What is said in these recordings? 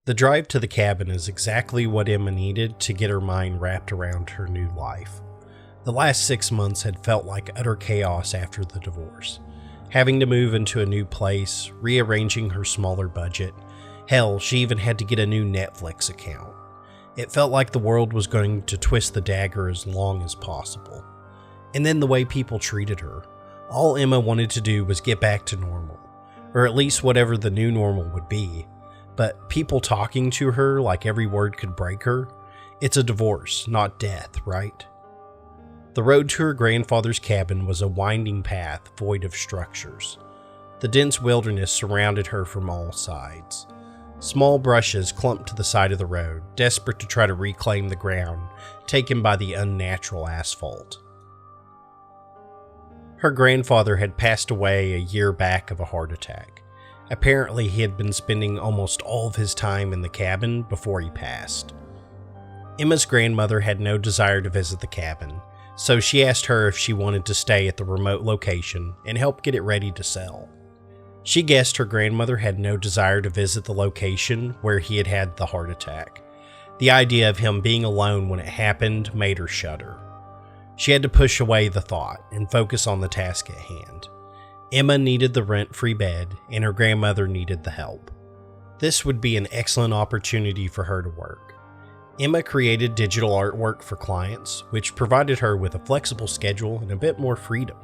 The drive to the cabin is exactly what Emma needed to get her mind wrapped around her new life. The last 6 months had felt like utter chaos after the divorce. Having to move into a new place, rearranging her smaller budget. Hell, she even had to get a new Netflix account. It felt like the world was going to twist the dagger as long as possible. And then the way people treated her. All Emma wanted to do was get back to normal, or at least whatever the new normal would be. But people talking to her like every word could break her, it's a divorce, not death, right? The road to her grandfather's cabin was a winding path void of structures. The dense wilderness surrounded her from all sides. Small brushes clumped to the side of the road, desperate to try to reclaim the ground taken by the unnatural asphalt. Her grandfather had passed away a year back of a heart attack. Apparently, he had been spending almost all of his time in the cabin before he passed. Emma's grandmother had no desire to visit the cabin, so she asked her if she wanted to stay at the remote location and help get it ready to sell. She guessed her grandmother had no desire to visit the location where he had had the heart attack. The idea of him being alone when it happened made her shudder. She had to push away the thought and focus on the task at hand. Emma needed the rent-free bed, and her grandmother needed the help. This would be an excellent opportunity for her to work. Emma created digital artwork for clients, which provided her with a flexible schedule and a bit more freedom.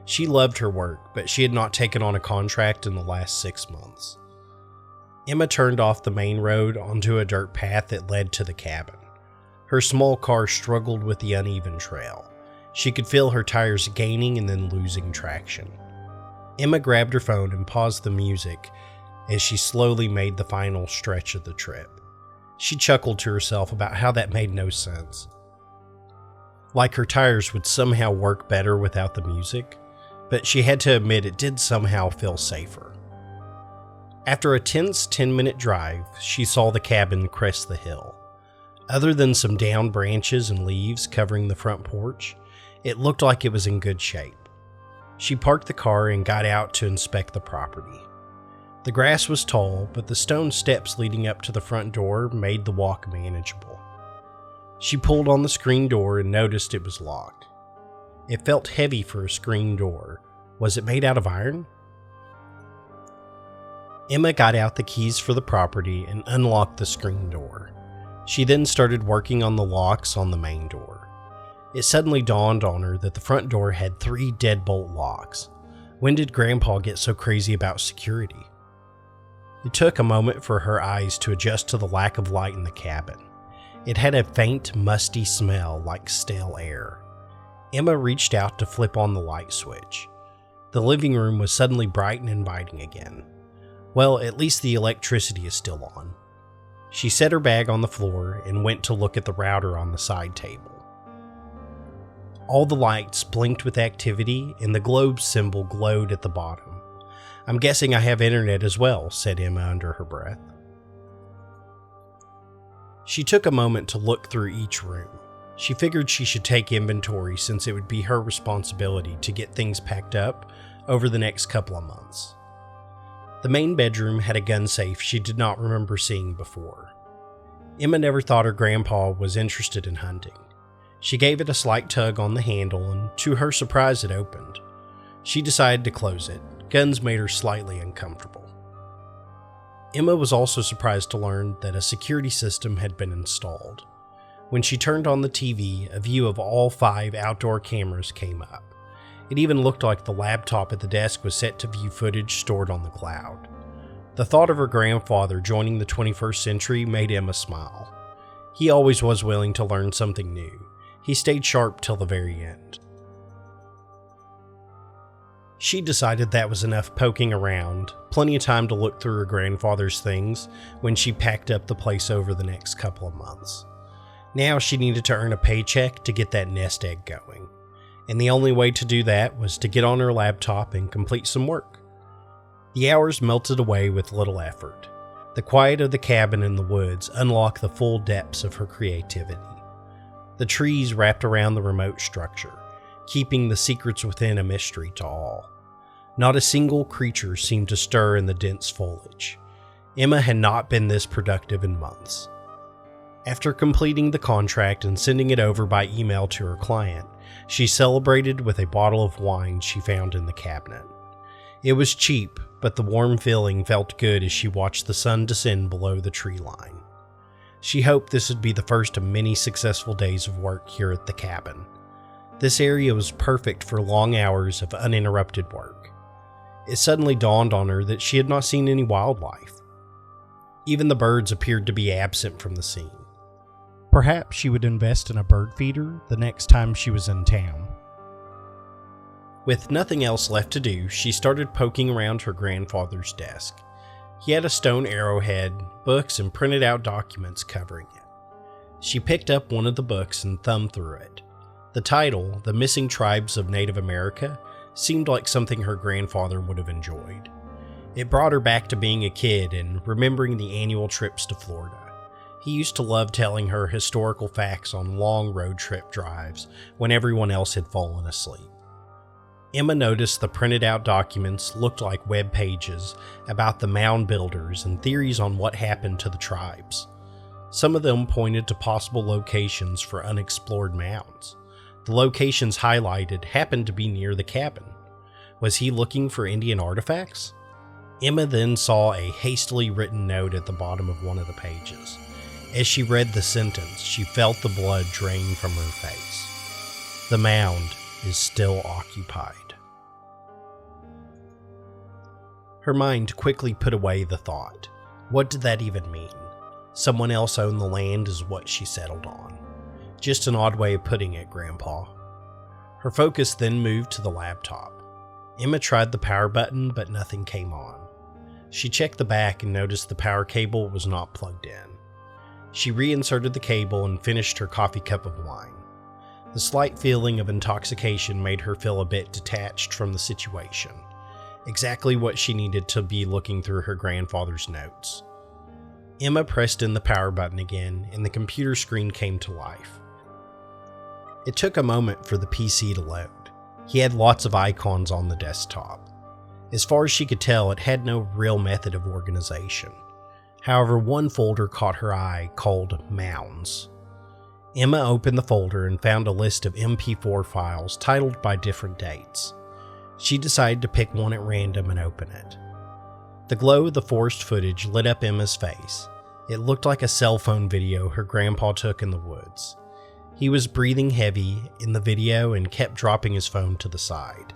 She loved her work, but she had not taken on a contract in the last 6 months. Emma turned off the main road onto a dirt path that led to the cabin. Her small car struggled with the uneven trail. She could feel her tires gaining and then losing traction. Emma grabbed her phone and paused the music as she slowly made the final stretch of the trip. She chuckled to herself about how that made no sense. Like her tires would somehow work better without the music, but she had to admit it did somehow feel safer. After a tense 10-minute drive, she saw the cabin crest the hill. Other than some downed branches and leaves covering the front porch, it looked like it was in good shape. She parked the car and got out to inspect the property. The grass was tall, but the stone steps leading up to the front door made the walk manageable. She pulled on the screen door and noticed it was locked. It felt heavy for a screen door. Was it made out of iron? Emma got out the keys for the property and unlocked the screen door. She then started working on the locks on the main door. It suddenly dawned on her that the front door had 3 deadbolt locks. When did Grandpa get so crazy about security? It took a moment for her eyes to adjust to the lack of light in the cabin. It had a faint, musty smell like stale air. Emma reached out to flip on the light switch. The living room was suddenly bright and inviting again. Well, at least the electricity is still on. She set her bag on the floor and went to look at the router on the side table. All the lights blinked with activity and the globe symbol glowed at the bottom. "I'm guessing I have internet as well," said Emma under her breath. She took a moment to look through each room. She figured she should take inventory since it would be her responsibility to get things packed up over the next couple of months. The main bedroom had a gun safe she did not remember seeing before. Emma never thought her grandpa was interested in hunting. She gave it a slight tug on the handle and to her surprise it opened. She decided to close it. Guns made her slightly uncomfortable. Emma was also surprised to learn that a security system had been installed. When she turned on the TV, a view of all 5 outdoor cameras came up. It even looked like the laptop at the desk was set to view footage stored on the cloud. The thought of her grandfather joining the 21st century made Emma smile. He always was willing to learn something new. He stayed sharp till the very end. She decided that was enough poking around, plenty of time to look through her grandfather's things when she packed up the place over the next couple of months. Now she needed to earn a paycheck to get that nest egg going, and the only way to do that was to get on her laptop and complete some work. The hours melted away with little effort. The quiet of the cabin in the woods unlocked the full depths of her creativity. The trees wrapped around the remote structure, keeping the secrets within a mystery to all. Not a single creature seemed to stir in the dense foliage. Emma had not been this productive in months. After completing the contract and sending it over by email to her client, she celebrated with a bottle of wine she found in the cabinet. It was cheap, but the warm feeling felt good as she watched the sun descend below the tree line. She hoped this would be the first of many successful days of work here at the cabin. This area was perfect for long hours of uninterrupted work. It suddenly dawned on her that she had not seen any wildlife. Even the birds appeared to be absent from the scene. Perhaps she would invest in a bird feeder the next time she was in town. With nothing else left to do, she started poking around her grandfather's desk. He had a stone arrowhead, books, and printed out documents covering it. She picked up one of the books and thumbed through it. The title, The Missing Tribes of Native America, seemed like something her grandfather would have enjoyed. It brought her back to being a kid and remembering the annual trips to Florida. He used to love telling her historical facts on long road trip drives when everyone else had fallen asleep. Emma noticed the printed out documents looked like web pages about the mound builders and theories on what happened to the tribes. Some of them pointed to possible locations for unexplored mounds. The locations highlighted happened to be near the cabin. Was he looking for Indian artifacts? Emma then saw a hastily written note at the bottom of one of the pages. As she read the sentence, she felt the blood drain from her face. The mound is still occupied. Her mind quickly put away the thought. What did that even mean? Someone else owned the land is what she settled on. Just an odd way of putting it, Grandpa. Her focus then moved to the laptop. Emma tried the power button, but nothing came on. She checked the back and noticed the power cable was not plugged in. She reinserted the cable and finished her coffee cup of wine. The slight feeling of intoxication made her feel a bit detached from the situation. Exactly what she needed to be looking through her grandfather's notes. Emma pressed in the power button again, and the computer screen came to life. It took a moment for the PC to load. He had lots of icons on the desktop. As far as she could tell, it had no real method of organization. However, one folder caught her eye called Mounds. Emma opened the folder and found a list of MP4 files titled by different dates. She decided to pick one at random and open it. The glow of the forest footage lit up Emma's face. It looked like a cell phone video her grandpa took in the woods. He was breathing heavy in the video and kept dropping his phone to the side.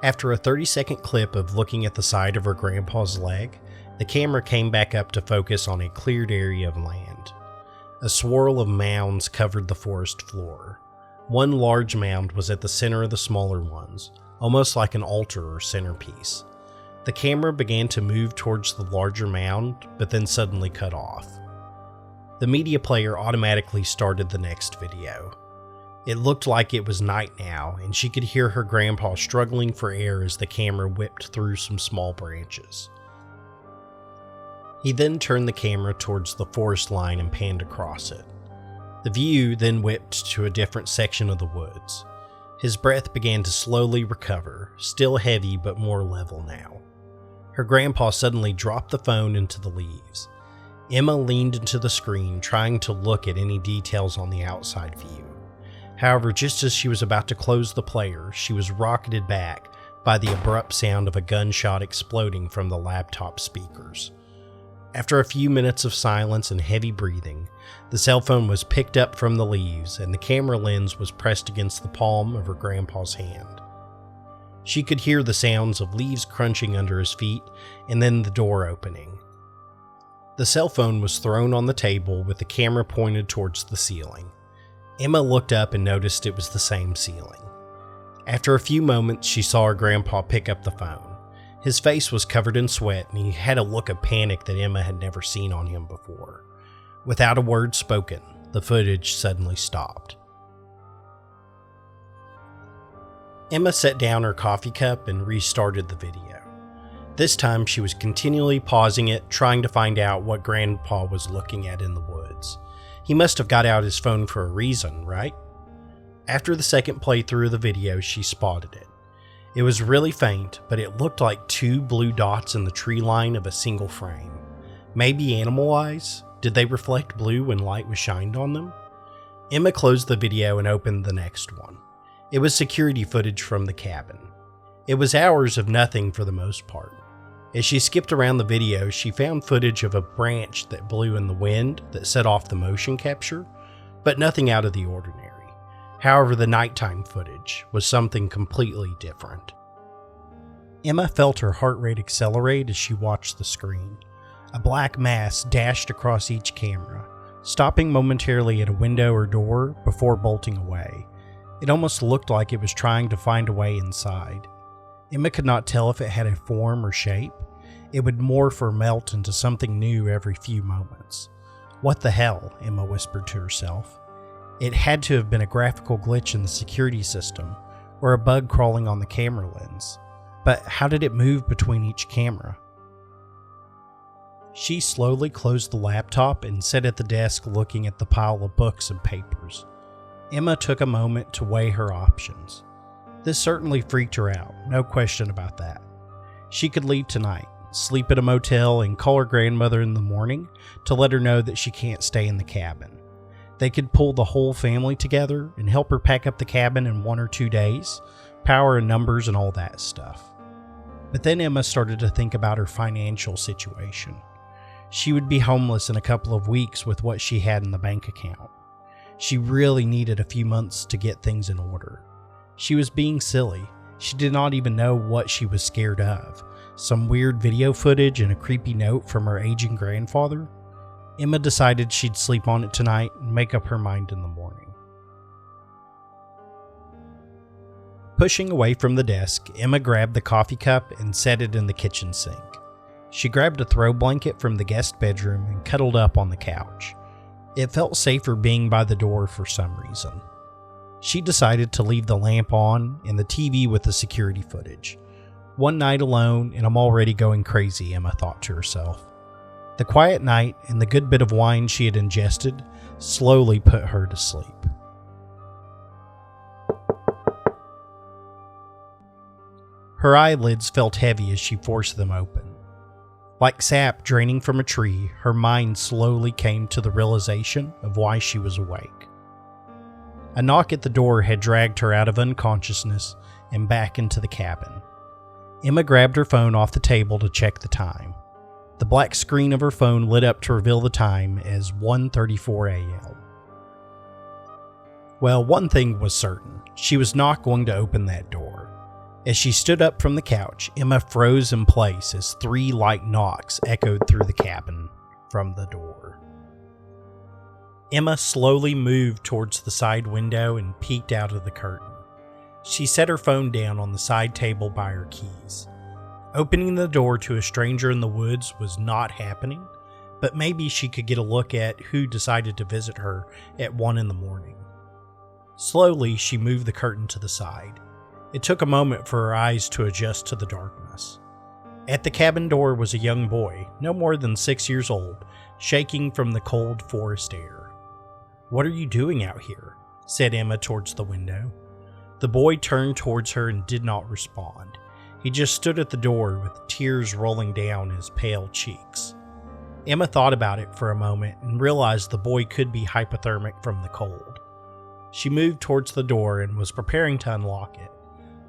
After a 30-second clip of looking at the side of her grandpa's leg, the camera came back up to focus on a cleared area of land. A swirl of mounds covered the forest floor. One large mound was at the center of the smaller ones, almost like an altar or centerpiece. The camera began to move towards the larger mound, but then suddenly cut off. The media player automatically started the next video. It looked like it was night now, and she could hear her grandpa struggling for air as the camera whipped through some small branches. He then turned the camera towards the forest line and panned across it. The view then whipped to a different section of the woods. His breath began to slowly recover, still heavy but more level now. Her grandpa suddenly dropped the phone into the leaves. Emma leaned into the screen, trying to look at any details on the outside view. However, just as she was about to close the player, she was rocketed back by the abrupt sound of a gunshot exploding from the laptop speakers. After a few minutes of silence and heavy breathing, the cell phone was picked up from the leaves and the camera lens was pressed against the palm of her grandpa's hand. She could hear the sounds of leaves crunching under his feet and then the door opening. The cell phone was thrown on the table with the camera pointed towards the ceiling. Emma looked up and noticed it was the same ceiling. After a few moments, she saw her grandpa pick up the phone. His face was covered in sweat and he had a look of panic that Emma had never seen on him before. Without a word spoken, the footage suddenly stopped. Emma set down her coffee cup and restarted the video. This time she was continually pausing it, trying to find out what Grandpa was looking at in the woods. He must have got out his phone for a reason, right? After the second playthrough of the video, she spotted it. It was really faint, but it looked like 2 blue dots in the tree line of a single frame. Maybe animal eyes? Did they reflect blue when light was shined on them? Emma closed the video and opened the next one. It was security footage from the cabin. It was hours of nothing for the most part. As she skipped around the video, she found footage of a branch that blew in the wind that set off the motion capture, but nothing out of the ordinary. However, the nighttime footage was something completely different. Emma felt her heart rate accelerate as she watched the screen. A black mass dashed across each camera, stopping momentarily at a window or door before bolting away. It almost looked like it was trying to find a way inside. Emma could not tell if it had a form or shape. It would morph or melt into something new every few moments. What the hell, Emma whispered to herself. It had to have been a graphical glitch in the security system, or a bug crawling on the camera lens. But how did it move between each camera? She slowly closed the laptop and sat at the desk looking at the pile of books and papers. Emma took a moment to weigh her options. This certainly freaked her out, no question about that. She could leave tonight, sleep at a motel, and call her grandmother in the morning to let her know that she can't stay in the cabin. They could pull the whole family together and help her pack up the cabin in 1 or 2 days, power and numbers and all that stuff. But then Emma started to think about her financial situation. She would be homeless in a couple of weeks with what she had in the bank account. She really needed a few months to get things in order. She was being silly. She did not even know what she was scared of. Some weird video footage and a creepy note from her aging grandfather? Emma decided she'd sleep on it tonight and make up her mind in the morning. Pushing away from the desk, Emma grabbed the coffee cup and set it in the kitchen sink. She grabbed a throw blanket from the guest bedroom and cuddled up on the couch. It felt safer being by the door for some reason. She decided to leave the lamp on and the TV with the security footage. One night alone and I'm already going crazy, Emma thought to herself. The quiet night and the good bit of wine she had ingested slowly put her to sleep. Her eyelids felt heavy as she forced them open. Like sap draining from a tree, her mind slowly came to the realization of why she was awake. A knock at the door had dragged her out of unconsciousness and back into the cabin. Emma grabbed her phone off the table to check the time. The black screen of her phone lit up to reveal the time as 1:34 a.m. Well, one thing was certain. She was not going to open that door. As she stood up from the couch, Emma froze in place as 3 light knocks echoed through the cabin from the door. Emma slowly moved towards the side window and peeked out of the curtain. She set her phone down on the side table by her keys. Opening the door to a stranger in the woods was not happening, but maybe she could get a look at who decided to visit her at 1 in the morning. Slowly, she moved the curtain to the side. It took a moment for her eyes to adjust to the darkness. At the cabin door was a young boy, no more than 6 years old, shaking from the cold forest air. "What are you doing out here?" said Emma towards the window. The boy turned towards her and did not respond. He just stood at the door with tears rolling down his pale cheeks. Emma thought about it for a moment and realized the boy could be hypothermic from the cold. She moved towards the door and was preparing to unlock it,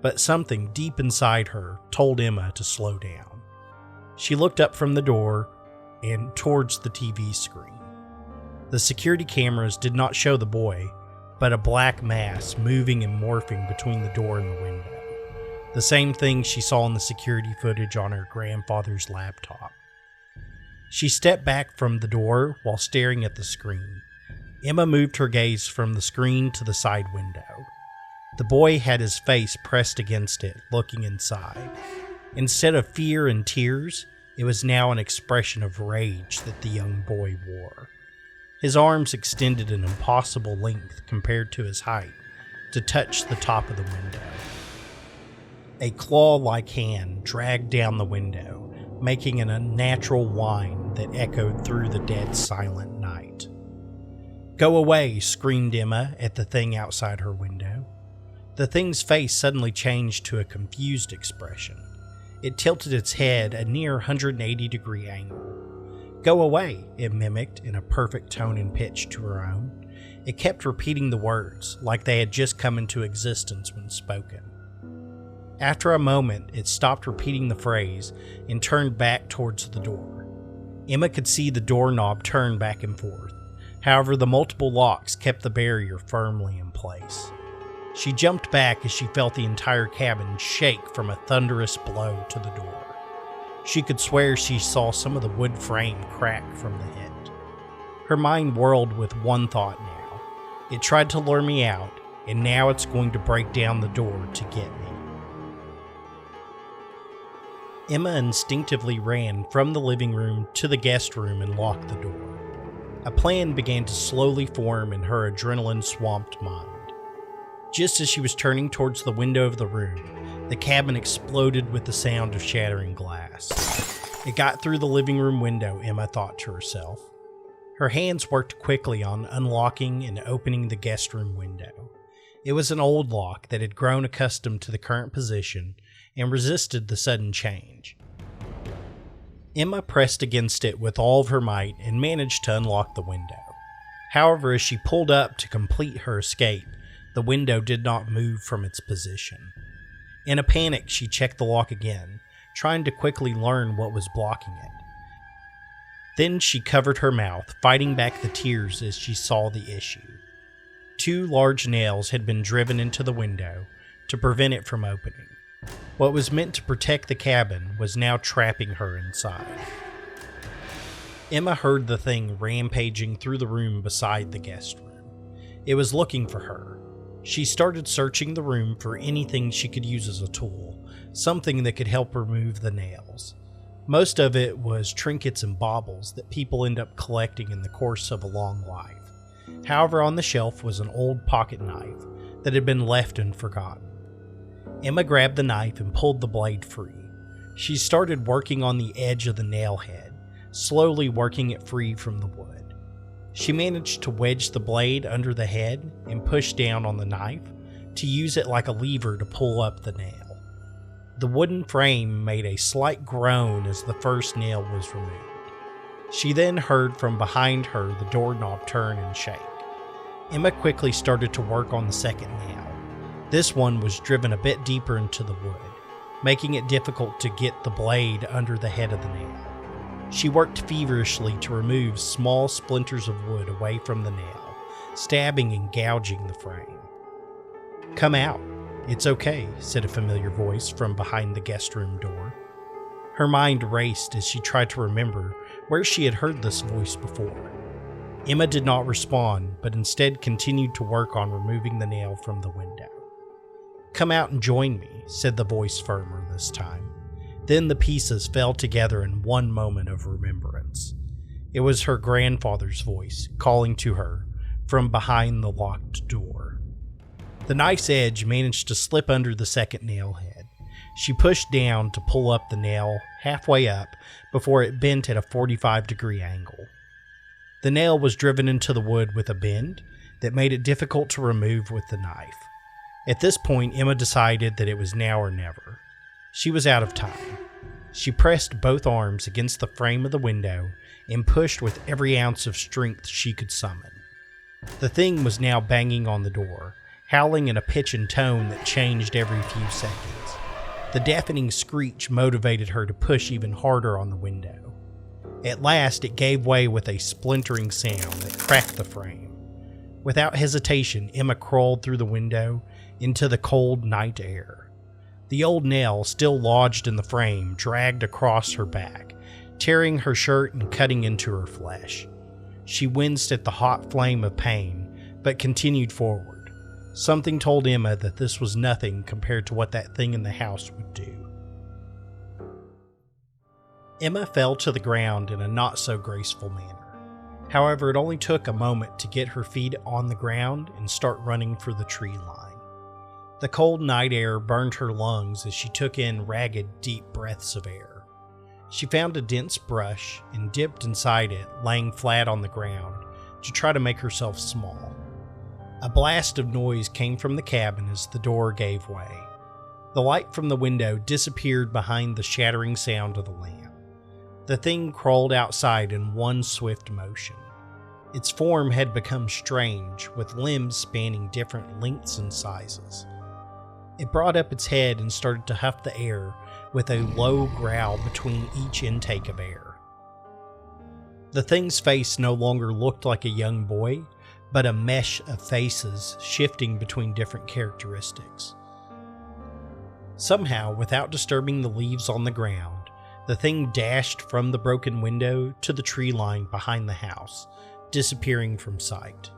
but something deep inside her told Emma to slow down. She looked up from the door and towards the TV screen. The security cameras did not show the boy, but a black mass moving and morphing between the door and the window. The same thing she saw in the security footage on her grandfather's laptop. She stepped back from the door while staring at the screen. Emma moved her gaze from the screen to the side window. The boy had his face pressed against it, looking inside. Instead of fear and tears, it was now an expression of rage that the young boy wore. His arms extended an impossible length compared to his height to touch the top of the window. A claw-like hand dragged down the window, making an unnatural whine that echoed through the dead silent night. "Go away," screamed Emma at the thing outside her window. The thing's face suddenly changed to a confused expression. It tilted its head a near 180-degree angle. "Go away," it mimicked in a perfect tone and pitch to her own. It kept repeating the words, like they had just come into existence when spoken. After a moment, it stopped repeating the phrase and turned back towards the door. Emma could see the doorknob turn back and forth. However, the multiple locks kept the barrier firmly in place. She jumped back as she felt the entire cabin shake from a thunderous blow to the door. She could swear she saw some of the wood frame crack from the hit. Her mind whirled with one thought now. It tried to lure me out, and now it's going to break down the door to get me. Emma instinctively ran from the living room to the guest room and locked the door. A plan began to slowly form in her adrenaline-swamped mind. Just as she was turning towards the window of the room, the cabin exploded with the sound of shattering glass. It got through the living room window, Emma thought to herself. Her hands worked quickly on unlocking and opening the guest room window. It was an old lock that had grown accustomed to the current position and resisted the sudden change. Emma pressed against it with all of her might and managed to unlock the window. However, as she pulled up to complete her escape, the window did not move from its position. In a panic, she checked the lock again, trying to quickly learn what was blocking it. Then she covered her mouth, fighting back the tears as she saw the issue. 2 large nails had been driven into the window to prevent it from opening. What was meant to protect the cabin was now trapping her inside. Emma heard the thing rampaging through the room beside the guest room. It was looking for her. She started searching the room for anything she could use as a tool, something that could help remove the nails. Most of it was trinkets and baubles that people end up collecting in the course of a long life. However, on the shelf was an old pocket knife that had been left and forgotten. Emma grabbed the knife and pulled the blade free. She started working on the edge of the nail head, slowly working it free from the wood. She managed to wedge the blade under the head and push down on the knife to use it like a lever to pull up the nail. The wooden frame made a slight groan as the first nail was removed. She then heard from behind her the doorknob turn and shake. Emma quickly started to work on the second nail. This one was driven a bit deeper into the wood, making it difficult to get the blade under the head of the nail. She worked feverishly to remove small splinters of wood away from the nail, stabbing and gouging the frame. "Come out. It's okay," said a familiar voice from behind the guest room door. Her mind raced as she tried to remember where she had heard this voice before. Emma did not respond, but instead continued to work on removing the nail from the window. "Come out and join me," said the voice firmer this time. Then the pieces fell together in one moment of remembrance. It was her grandfather's voice calling to her from behind the locked door. The knife's edge managed to slip under the second nail head. She pushed down to pull up the nail halfway up before it bent at a 45-degree angle. The nail was driven into the wood with a bend that made it difficult to remove with the knife. At this point, Emma decided that it was now or never. She was out of time. She pressed both arms against the frame of the window and pushed with every ounce of strength she could summon. The thing was now banging on the door, howling in a pitch and tone that changed every few seconds. The deafening screech motivated her to push even harder on the window. At last, it gave way with a splintering sound that cracked the frame. Without hesitation, Emma crawled through the window into the cold night air. The old nail, still lodged in the frame, dragged across her back, tearing her shirt and cutting into her flesh. She winced at the hot flame of pain, but continued forward. Something told Emma that this was nothing compared to what that thing in the house would do. Emma fell to the ground in a not-so-graceful manner. However, it only took a moment to get her feet on the ground and start running for the tree line. The cold night air burned her lungs as she took in ragged, deep breaths of air. She found a dense brush and dipped inside it, laying flat on the ground to try to make herself small. A blast of noise came from the cabin as the door gave way. The light from the window disappeared behind the shattering sound of the lamp. The thing crawled outside in one swift motion. Its form had become strange, with limbs spanning different lengths and sizes. It brought up its head and started to huff the air with a low growl between each intake of air. The thing's face no longer looked like a young boy, but a mesh of faces shifting between different characteristics. Somehow, without disturbing the leaves on the ground, the thing dashed from the broken window to the tree line behind the house, disappearing from sight.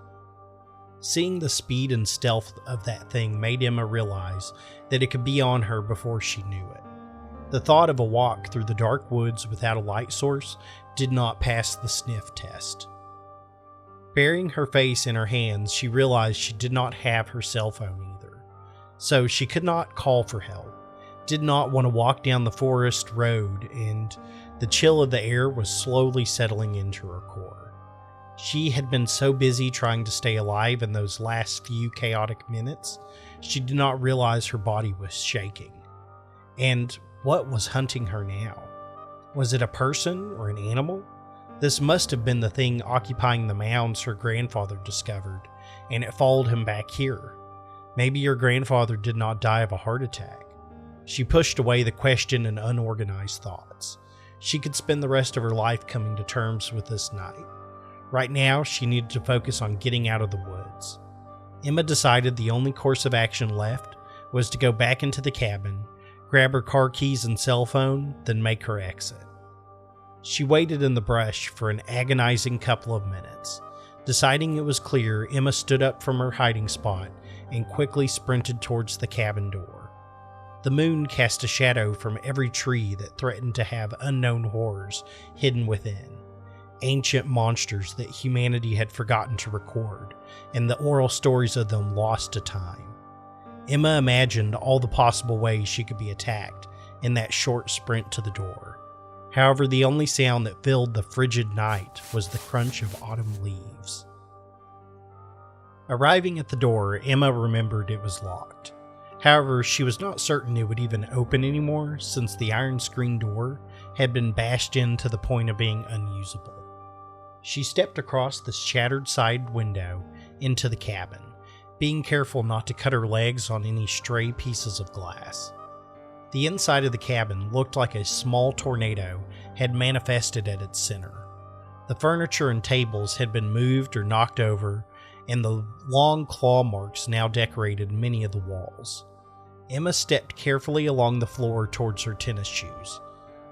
Seeing the speed and stealth of that thing made Emma realize that it could be on her before she knew it. The thought of a walk through the dark woods without a light source did not pass the sniff test. Burying her face in her hands, she realized she did not have her cell phone either, so she could not call for help, did not want to walk down the forest road, and the chill of the air was slowly settling into her core. She had been so busy trying to stay alive in those last few chaotic minutes, she did not realize her body was shaking. And what was hunting her now? Was it a person or an animal? This must have been the thing occupying the mounds her grandfather discovered, and it followed him back here. Maybe your grandfather did not die of a heart attack. She pushed away the question and unorganized thoughts. She could spend the rest of her life coming to terms with this night. Right now, she needed to focus on getting out of the woods. Emma decided the only course of action left was to go back into the cabin, grab her car keys and cell phone, then make her exit. She waited in the brush for an agonizing couple of minutes. Deciding it was clear, Emma stood up from her hiding spot and quickly sprinted towards the cabin door. The moon cast a shadow from every tree that threatened to have unknown horrors hidden within. Ancient monsters that humanity had forgotten to record, and the oral stories of them lost to time. Emma imagined all the possible ways she could be attacked in that short sprint to the door. However, the only sound that filled the frigid night was the crunch of autumn leaves. Arriving at the door, Emma remembered it was locked. However, she was not certain it would even open anymore since the iron screen door had been bashed in to the point of being unusable. She stepped across the shattered side window into the cabin, being careful not to cut her legs on any stray pieces of glass. The inside of the cabin looked like a small tornado had manifested at its center. The furniture and tables had been moved or knocked over, and the long claw marks now decorated many of the walls. Emma stepped carefully along the floor towards her tennis shoes.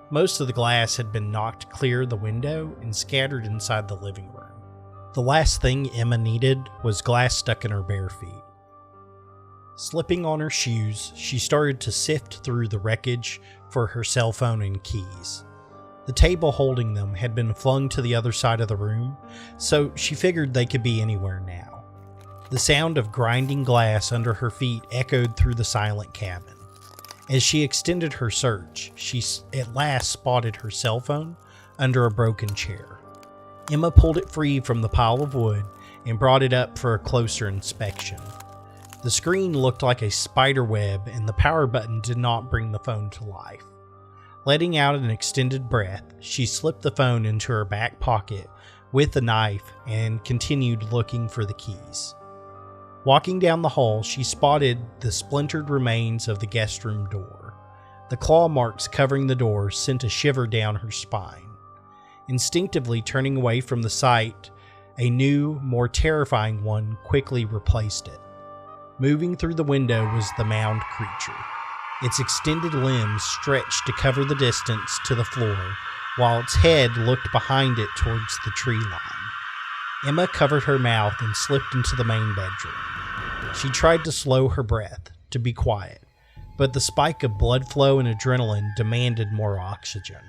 Most of the glass had been knocked clear of the window and scattered inside the living room. The last thing Emma needed was glass stuck in her bare feet. Slipping on her shoes, she started to sift through the wreckage for her cell phone and keys. The table holding them had been flung to the other side of the room, so she figured they could be anywhere now. The sound of grinding glass under her feet echoed through the silent cabin. As she extended her search, she at last spotted her cell phone under a broken chair. Emma pulled it free from the pile of wood and brought it up for a closer inspection. The screen looked like a spider web, and the power button did not bring the phone to life. Letting out an extended breath, she slipped the phone into her back pocket with a knife and continued looking for the keys. Walking down the hall, she spotted the splintered remains of the guest room door. The claw marks covering the door sent a shiver down her spine. Instinctively turning away from the sight, a new, more terrifying one quickly replaced it. Moving through the window was the mound creature. Its extended limbs stretched to cover the distance to the floor, while its head looked behind it towards the tree line. Emma covered her mouth and slipped into the main bedroom. She tried to slow her breath, to be quiet, but the spike of blood flow and adrenaline demanded more oxygen.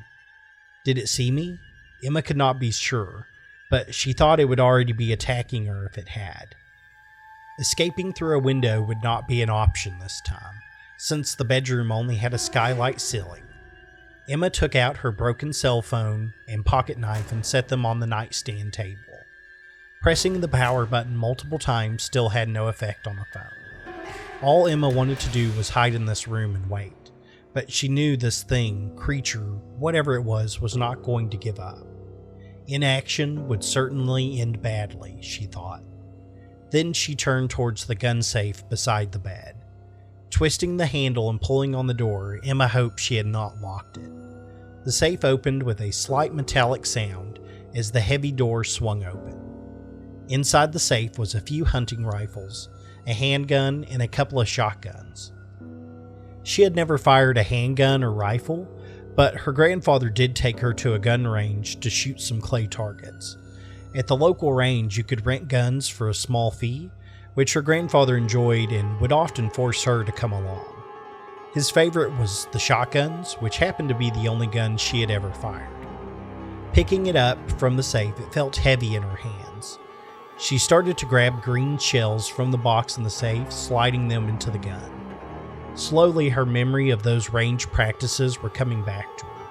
Did it see me? Emma could not be sure, but she thought it would already be attacking her if it had. Escaping through a window would not be an option this time, since the bedroom only had a skylight ceiling. Emma took out her broken cell phone and pocket knife and set them on the nightstand table. Pressing the power button multiple times still had no effect on the phone. All Emma wanted to do was hide in this room and wait, but she knew this thing, creature, whatever it was not going to give up. Inaction would certainly end badly, she thought. Then she turned towards the gun safe beside the bed. Twisting the handle and pulling on the door, Emma hoped she had not locked it. The safe opened with a slight metallic sound as the heavy door swung open. Inside the safe was a few hunting rifles, a handgun, and a couple of shotguns. She had never fired a handgun or rifle, but her grandfather did take her to a gun range to shoot some clay targets. At the local range, you could rent guns for a small fee, which her grandfather enjoyed and would often force her to come along. His favorite was the shotguns, which happened to be the only gun she had ever fired. Picking it up from the safe, it felt heavy in her hands. She started to grab green shells from the box in the safe, sliding them into the gun. Slowly, her memory of those range practices were coming back to her.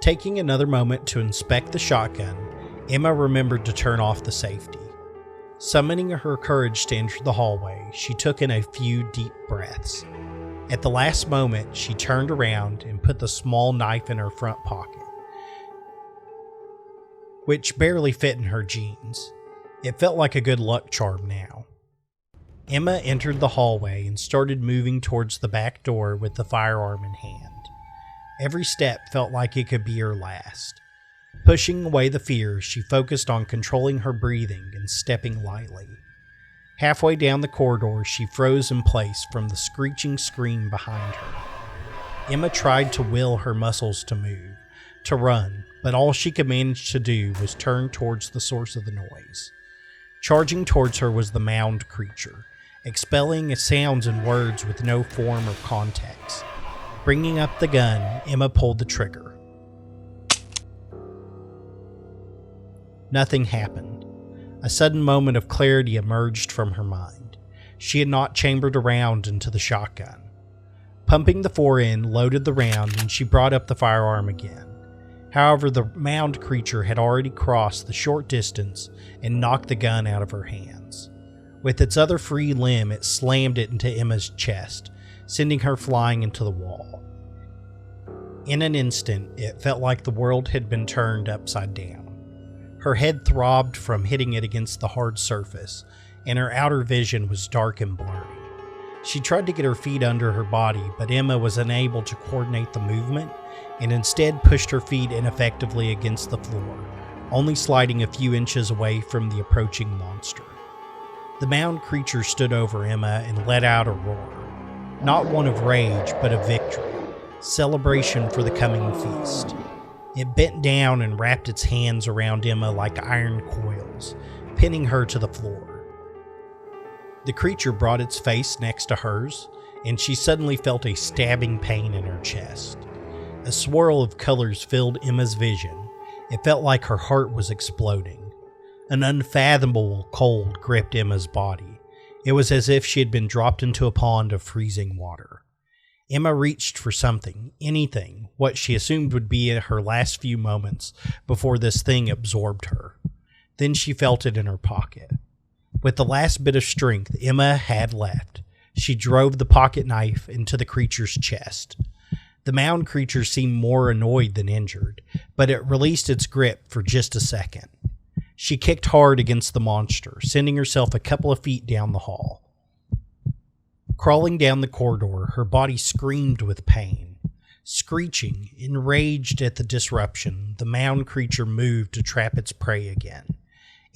Taking another moment to inspect the shotgun, Emma remembered to turn off the safety. Summoning her courage to enter the hallway, she took in a few deep breaths. At the last moment, she turned around and put the small knife in her front pocket, which barely fit in her jeans. It felt like a good luck charm now. Emma entered the hallway and started moving towards the back door with the firearm in hand. Every step felt like it could be her last. Pushing away the fear, she focused on controlling her breathing and stepping lightly. Halfway down the corridor, she froze in place from the screeching scream behind her. Emma tried to will her muscles to move, to run, but all she could manage to do was turn towards the source of the noise. Charging towards her was the mound creature, expelling sounds and words with no form or context. Bringing up the gun, Emma pulled the trigger. Nothing happened. A sudden moment of clarity emerged from her mind. She had not chambered a round into the shotgun. Pumping the fore-end loaded the round, and she brought up the firearm again. However, the mound creature had already crossed the short distance and knocked the gun out of her hands. With its other free limb, it slammed it into Emma's chest, sending her flying into the wall. In an instant, it felt like the world had been turned upside down. Her head throbbed from hitting it against the hard surface, and her outer vision was dark and blurry. She tried to get her feet under her body, but Emma was unable to coordinate the movement and instead pushed her feet ineffectively against the floor, only sliding a few inches away from the approaching monster. The mound creature stood over Emma and let out a roar, not one of rage, but of victory, celebration for the coming feast. It bent down and wrapped its hands around Emma like iron coils, pinning her to the floor. The creature brought its face next to hers, and she suddenly felt a stabbing pain in her chest. A swirl of colors filled Emma's vision. It felt like her heart was exploding. An unfathomable cold gripped Emma's body. It was as if she had been dropped into a pond of freezing water. Emma reached for something, anything, what she assumed would be her last few moments before this thing absorbed her. Then she felt it in her pocket. With the last bit of strength Emma had left, she drove the pocket knife into the creature's chest. The mound creature seemed more annoyed than injured, but it released its grip for just a second. She kicked hard against the monster, sending herself a couple of feet down the hall. Crawling down the corridor, her body screamed with pain. Screeching, enraged at the disruption, the mound creature moved to trap its prey again.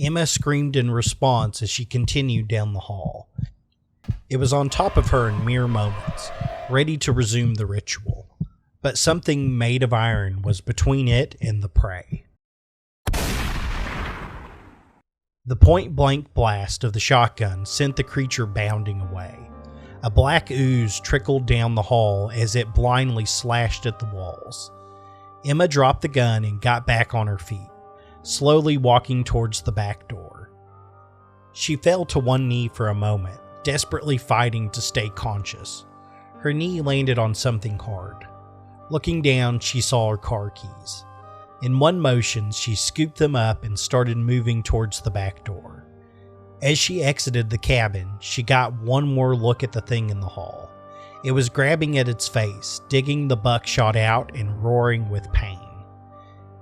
Emma screamed in response as she continued down the hall. It was on top of her in mere moments, ready to resume the ritual. But something made of iron was between it and the prey. The point-blank blast of the shotgun sent the creature bounding away. A black ooze trickled down the hall as it blindly slashed at the walls. Emma dropped the gun and got back on her feet, slowly walking towards the back door. She fell to one knee for a moment, desperately fighting to stay conscious. Her knee landed on something hard. Looking down, she saw her car keys. In one motion, she scooped them up and started moving towards the back door. As she exited the cabin, she got one more look at the thing in the hall. It was grabbing at its face, digging the buckshot out and roaring with pain.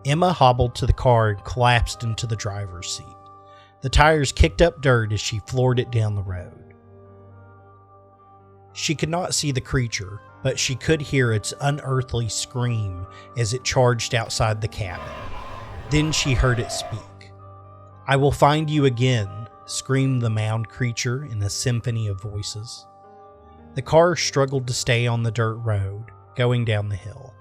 Emma hobbled to the car and collapsed into the driver's seat. The tires kicked up dirt as she floored it down the road. She could not see the creature, but she could hear its unearthly scream as it charged outside the cabin. Then she heard it speak. "I will find you again," screamed the mound creature in a symphony of voices. The car struggled to stay on the dirt road, going down the hill.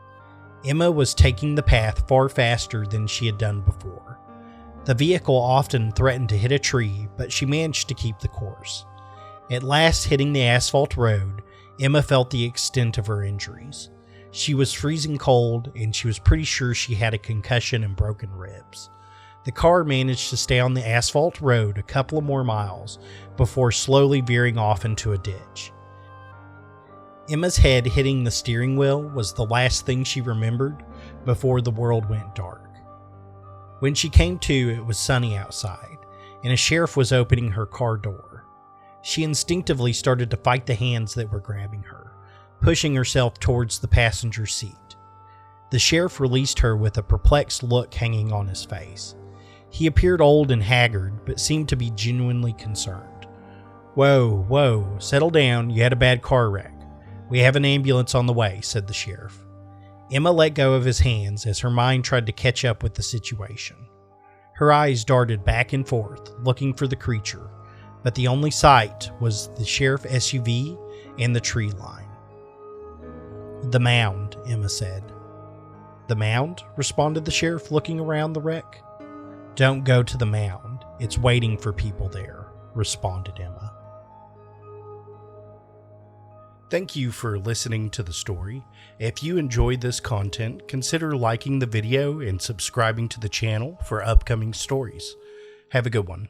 Emma was taking the path far faster than she had done before. The vehicle often threatened to hit a tree, but she managed to keep the course. At last hitting the asphalt road, Emma felt the extent of her injuries. She was freezing cold, and she was pretty sure she had a concussion and broken ribs. The car managed to stay on the asphalt road a couple of more miles before slowly veering off into a ditch. Emma's head hitting the steering wheel was the last thing she remembered before the world went dark. When she came to, it was sunny outside, and a sheriff was opening her car door. She instinctively started to fight the hands that were grabbing her, pushing herself towards the passenger seat. The sheriff released her with a perplexed look hanging on his face. He appeared old and haggard, but seemed to be genuinely concerned. Whoa, settle down, you had a bad car wreck. We have an ambulance on the way," said the sheriff. Emma let go of his hands as her mind tried to catch up with the situation. Her eyes darted back and forth, looking for the creature, but the only sight was the sheriff SUV and the tree line. "The mound," Emma said. "The mound?" responded the sheriff, looking around the wreck. "Don't go to the mound. It's waiting for people there," responded Emma. Thank you for listening to the story. If you enjoyed this content, consider liking the video and subscribing to the channel for upcoming stories. Have a good one.